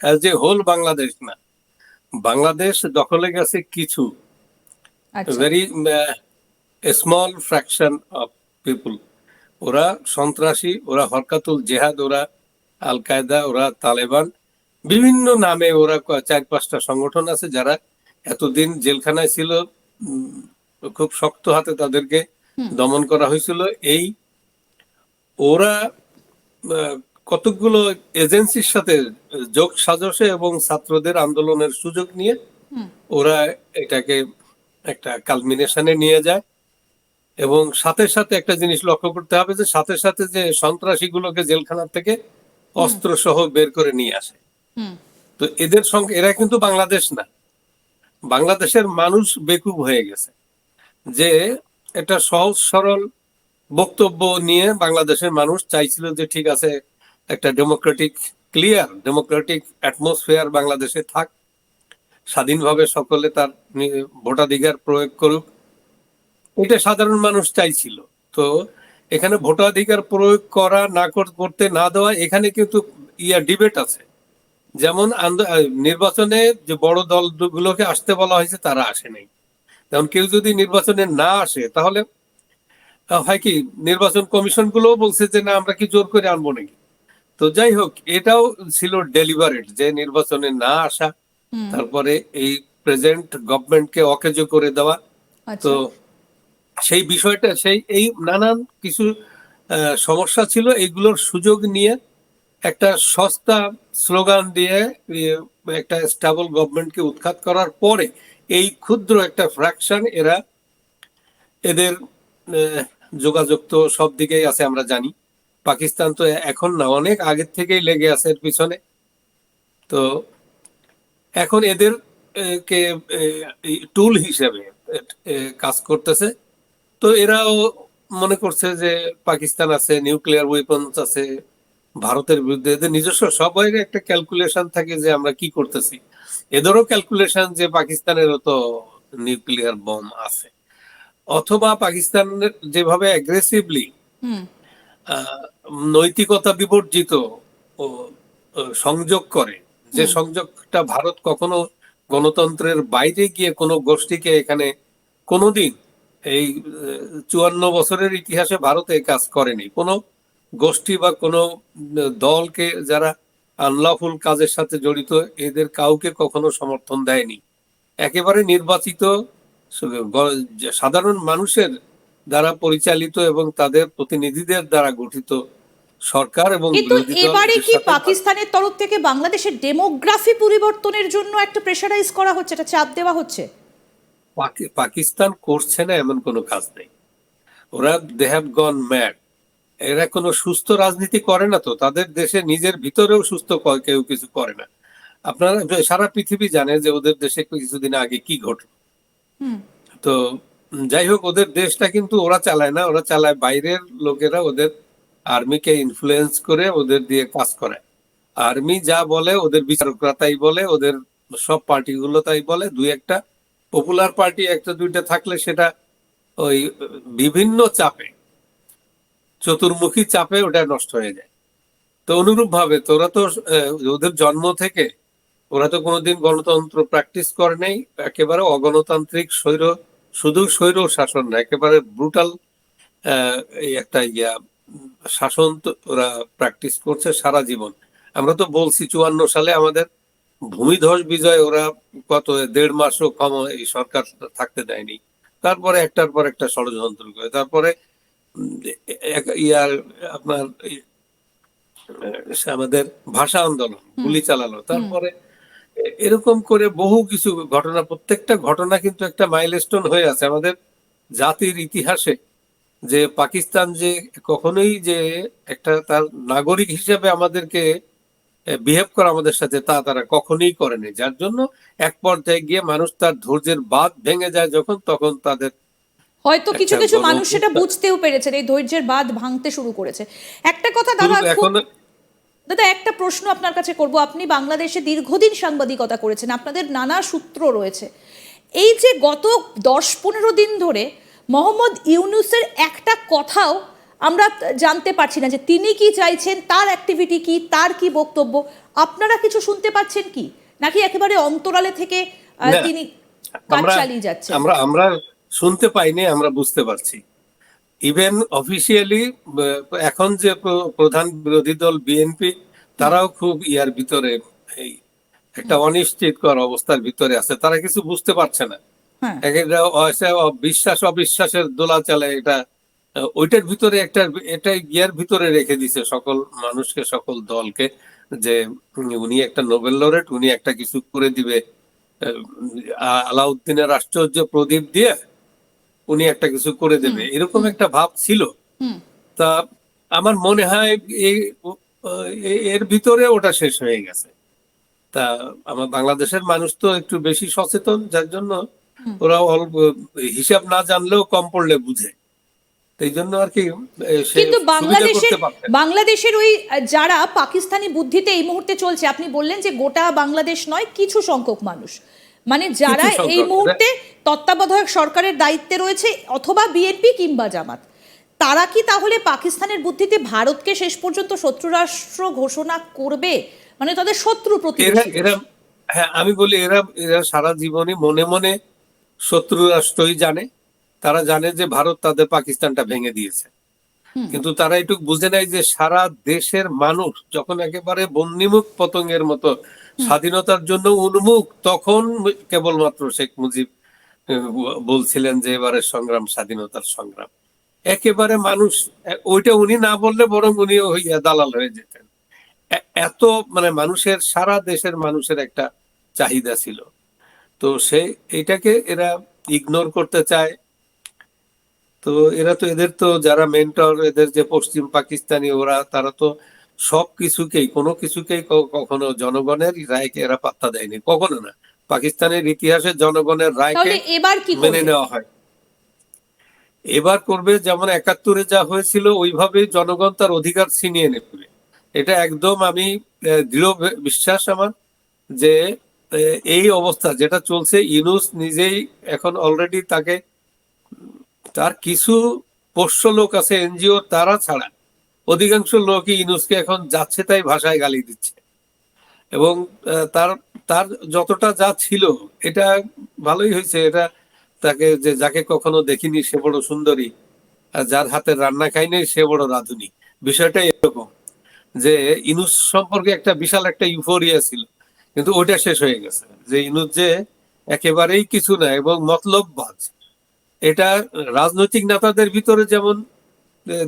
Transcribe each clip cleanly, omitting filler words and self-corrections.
As a whole Bangladesh না, বাংলাদেশ দখলে গেছে কিছু আচ্ছা। Very small fraction of people. ওরা সন্ত্রাসী, ওরা হরকাতুল জেহাদ, ওরা আল কায়দা, ওরা তালেবান, বিভিন্ন নামে ওরা 4-5টা সংগঠন আছে যারা এতদিন জেলখানায় ছিল। উম, খুব শক্ত হাতে তাদেরকে হুম। দমন করা হয়েছিল। এই ওরা আহ, কতকগুলো এজেন্সির সাথে যোগ সাজসে এবং ছাত্রদের আন্দোলনের সুযোগ নিয়ে হুম। ওরা এটাকে একটা কালমিনেশনে নিয়ে যায়। এবং সাথে সাথে একটা জিনিস লক্ষ্য করতে হবে যে সাথে সাথে যে সন্ত্রাসীগুলোকে জেলখানা থেকে হুম। অস্ত্র সহ বের করে নিয়ে আসে। হুম। তো এদের সঙ্গে এরা কিন্তু বাংলাদেশ না, বাংলাদেশের মানুষ বেকুব হয়ে গেছে যে একটা সহজ সরল বক্তব্য নিয়ে বাংলাদেশের মানুষ চাইছিল যে ঠিক আছে, একটা ডেমোক্রেটিক ক্লিয়ার ডেমোক্রেটিক অ্যাটমসফিয়ার বাংলাদেশে থাক, স্বাধীনভাবে সকলে তার ভোটাধিকার প্রয়োগ করুক, এটা সাধারণ মানুষ চাইছিল। তো এখানে ভোটাধিকার প্রয়োগ করা না করতে না দেওয়া, এখানে কিন্তু ডিবেট আছে। যেমন নির্বাচনে যে বড় দলগুলোকে আসতে বলা হয়েছে তারা আসে নাই। যেমন কেউ যদি নির্বাচনে না আসে তাহলে হয় কি, নির্বাচন কমিশন গুলোও বলছে যে না আমরা কি জোর করে আনবো নাকি। তো যাই হোক, এটাও ছিল ডেলিভারেট যে নির্বাচনে না আসা, হুম। তারপরে এই প্রেজেন্ট গভর্নমেন্টকে অকেজো করে দেওয়া। তো আচ্ছা। সেই বিষয়টা সেই এই নানান কিছু সমস্যা ছিল, এইগুলোর সুযোগ নিয়ে একটা সস্তা স্লোগান দিয়ে একটা স্টেবল গভর্নমেন্টকে উৎখাত করার পরে এই ক্ষুদ্র একটা ফ্র্যাকশন এরা, এদের আহ, যোগাযোগ তো সব দিকেই আছে আমরা জানি। পাকিস্তান তো এখন না, অনেক আগের থেকেই লেগে আছে এর পিছনে। তো এখন এদের কে টুল হিসেবে কাজ করতেছে। তো এরাও মনে করছে যে পাকিস্তান আছে, নিউক্লিয়ার ওয়েপন্স আছে, ভারতের বিরুদ্ধে এদের নিজস্ব সবাই একটা ক্যালকুলেশন থাকে যে আমরা কি করতেছি। এদেরও ক্যালকুলেশন যে পাকিস্তানেরও তো নিউক্লিয়ার বম আছে, অথবা পাকিস্তানের যেভাবে অ্যাগ্রেসিভলি হুম। নৈতিকতা বিবর্জিত ও সংযোগ করে, যে হুম। সংযোগটা ভারত কখনো গণতন্ত্রের বাইরে গিয়ে কোনো গোষ্ঠীকে এখানে কোনোদিন এই 54 বছরের ইতিহাসে ভারতে কাজ করেনি। কোনো গোষ্ঠী বা কোনো দলকে যারা আনলফুল কাজের সাথে জড়িত এদের কাউকে কখনো সমর্থন দেয়নি। একেবারে নির্বাচিত সাধারণ মানুষের দ্বারা পরিচালিত এবং তাদের প্রতিনিধিদের দ্বারা গঠিত সরকার এবং কিন্তু বিরোধী দল এবারে এদের কি সাথে পাকিস্তানের তরফ থেকে বাংলাদেশের ডেমোগ্রাফি পরিবর্তনের জন্য একটা প্রেশারাইজ করা হচ্ছে, একটা চাপ দেওয়া হচ্ছে? পাকিস্তান করছে না এমন কোনো কাজ নেই। ওরা দে হ্যাভ গন ম্যাড। এরা কোনো সুস্থ রাজনীতি করে না, তো তাদের দেশে নিজের ভিতরেও সুস্থ কেউ কিছু করে না। আপনারা সারা পৃথিবী জানে যে ওদের দেশে কিছুদিন আগে কি ঘটলো। হুম। তো যাই হোক, ওদের দেশটা কিন্তু ওরা চালায় না, ওরা চালায় বাইরের লোকেরা, ওদের আর্মিকে ইনফ্লুয়েন্স করে ওদের দিয়ে কাজ করায়। আর্মি যা বলে ওদের বিচারকরা তাই বলে, ওদের সব পার্টিগুলো তাই বলে। দুই একটা পপুলার পার্টি একটা দুইটা থাকলে সেটা ওই বিভিন্ন চাপে, চতুর্মুখী চাপে ওটা নষ্ট হয়ে যায়। তো অনুরূপ ভাবে তোরা তো ওদের জন্ম থেকে ওরা তো কোনোদিন গণতন্ত্র প্র্যাকটিস করে নাই। একেবারে অগণতান্ত্রিক স্বৈর, শুধু স্বৈর শাসন না, একেবারে ব্রুটাল এই একটা শাসন তো ওরা প্র্যাকটিস করছে সারা জীবন। আমরা তো বলছি 54 সালে আমাদের ভূমিধ্বস বিজয় ওরা কত 1.5 মাসও কম এই সরকার থাকতে দেয়নি। তারপরে একটার পর একটা ষড়যন্ত্র করে, তারপরে উম, ইয়ার আপনার আমাদের ভাষা আন্দোলন, হুম। গুলি চালানো, হুম। তারপরে এরকম করে বহু কিছু ঘটনা, প্রত্যেকটা ঘটনা কিন্তু একটা মাইলস্টোন হয়ে আছে আমাদের জাতির ইতিহাসে। যে পাকিস্তান যে কখনোই যে একটা তার নাগরিক হিসেবে আমাদেরকে বিহেভ করা আমাদের সাথে, তা তারা কখনোই করেনি। যার জন্য এক পর্যায়ে গিয়ে মানুষ তার ধৈর্যের বাঁধ ভেঙে যায় যখন, তখন তাদের হয়তো কিছু একটা কিছু গণ মানুষ সেটা বুঝতেও পেরেছেন, এই ধৈর্যের বাঁধ ভাঙতে শুরু করেছে। একটা কথা শুরু দাদা, খুব এখন। দাদা একটা প্রশ্ন আপনার কাছে করব। আপনি বাংলাদেশে দীর্ঘদিন সাংবাদিকতা করেছেন, আপনাদের নানা সূত্র রয়েছে। এই যে গত 10-15 দিন ধরে মোহাম্মদ ইউনূসের একটা কথাও আমরা জানতে পারছি না যে তিনি কি চাইছেন, তার অ্যাক্টিভিটি কি, তার কি বক্তব্য। আপনারা কিছু শুনতে পাচ্ছেন কি, নাকি একেবারে অন্তরালে থেকে না, তিনি কাজ আমরা চালিয়ে যাচ্ছেন? আমরা আমরা শুনতে পাইনি, আমরা বুঝতে পারছি। ইভেন অফিসিয়ালি এখন যে প্রধান বিরোধী দল বিএনপি, তারাও খুব ইয়ার ভিতরে, এই একটা অনিশ্চিতকর অবস্থার ভিতরে আছে, তারা কিছু বুঝতে পারছে না। হ্যাঁ, বিশ্বাস অবিশ্বাসের দোলা চালায় এটা, ওইটার ভিতরে একটা, এটা ইয়ার ভিতরে রেখে দিছে সকল মানুষকে, সকল দলকে, যে উনি একটা নোবেল লরেট, উনি একটা কিছু করে দিবে, আলাউদ্দিনের আশ্চর্য প্রদীপ দিয়ে উনি একটা কিছু করে দেবে, এরকম একটা ভাব ছিল। হুম। তা আমার মনে হয় এই এর ভিতরে ওটা শেষ হয়ে গেছে। তা আমার বাংলাদেশের মানুষ তো একটু বেশি সচেতন, যার জন্য ওরা অল্প হিসাব না জানলেও কম পড়লে বুঝে, এই জন্য আর কি সে কিন্তু সুবিধা করতে পারছে। বাংলাদেশের ওই যারা পাকিস্তানি বুদ্ধিতে এই মুহূর্তে চলছে, আপনি বললেন যে গোটা বাংলাদেশ নয়, কিছু সংখ্যক মানুষ, মানে যারা কিছু এই সংখ্যক, মুহূর্তে তত্ত্বাবধায়ক সরকারের দায়িত্বে রয়েছে অথবা বিএনপি কিংবা জামাত, তারা কি তাহলে পাকিস্তানের বুদ্ধিতে ভারতকে শেষ পর্যন্ত শত্রু রাষ্ট্র ঘোষণা করবে? মানে তাদের শত্রু এরা প্রতিবেশী এরা দেশ। হ্যাঁ, আমি বলি এরা এরা সারা জীবনই মনে মনে শত্রু রাষ্ট্রই জানে। তারা জানে যে ভারত তাদের পাকিস্তানটা ভেঙে দিয়েছে, কিন্তু তারা এটুকু বুঝে নাই যে সারা দেশের মানুষ যখন একেবারে বন্যিমুখ পতঙ্গের মতো স্বাধীনতার জন্য উন্মুখ, তখন কেবলমাত্র শেখ মুজিব বলছিলেন যে এবারের সংগ্রাম স্বাধীনতার সংগ্রাম। একেবারে মানুষ, ওইটা উনি না বললে বরং উনিও হইয়া দালাল হয়ে যেতেন। এত মানে মানুষের, সারা দেশের মানুষের একটা চাহিদা ছিল। তো সে এটাকে এরা ইগনোর করতে চায়। তো এরা তো, এদের তো যারা মেন্টর, এদের যে পশ্চিম পাকিস্তানি, ওরা তারা তো সব কিছুকেই, কোনো কিছুকেই কখনো জনগণের রায়কে এরা পাত্তা দেয়নি, কখনো না। পাকিস্তানের ইতিহাসে জনগণের রায়কে তাহলে এবার কি মেনে করবে? নেওয়া হয়। এবার করবে যেমন ৭১-এ যা হয়েছিল, ওইভাবে জনগণ তার অধিকার ছিনিয়ে নেবে। এটা একদম আমি দৃঢ় বিশ্বাস আমার, যে এই অবস্থা যেটা চলছে, ইউনূস নিজেই এখন অলরেডি তাকে, তার কিছু পোষ্য লোক আছে এনজিও, তারা ছাড়া অধিকাংশ লোকই ইউনূসকে এখন যাচ্ছে তাই ভাষায় গালি দিচ্ছে। এবং তার তার যতটা যা ছিল, এটা ভালোই হয়েছে। এটা তাকে, যে যাকে কখনো দেখিনি সে বড় সুন্দরী, আর যার হাতের রান্না খাই নাই সে বড় রাঁধুনি, বিষয়টা এরকম। যে ইউনূস সম্পর্কে একটা বিশাল একটা ইউফোরিয়া ছিল, কিন্তু ওইটা শেষ হয়ে গেছে। যে ইউনূস যে একেবারেই কিছু না এবং মতলববাজ, এটা রাজনৈতিক নেতাদের ভিতরে যেমন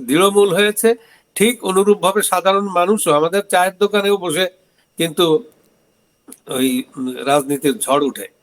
দৃঢ়মূল হয়েছে, ঠিক অনুরূপ ভাবে সাধারণ মানুষও, আমাদের চায়ের দোকানেও বসে কিন্তু ওই রাজনীতির ঝড় উঠে।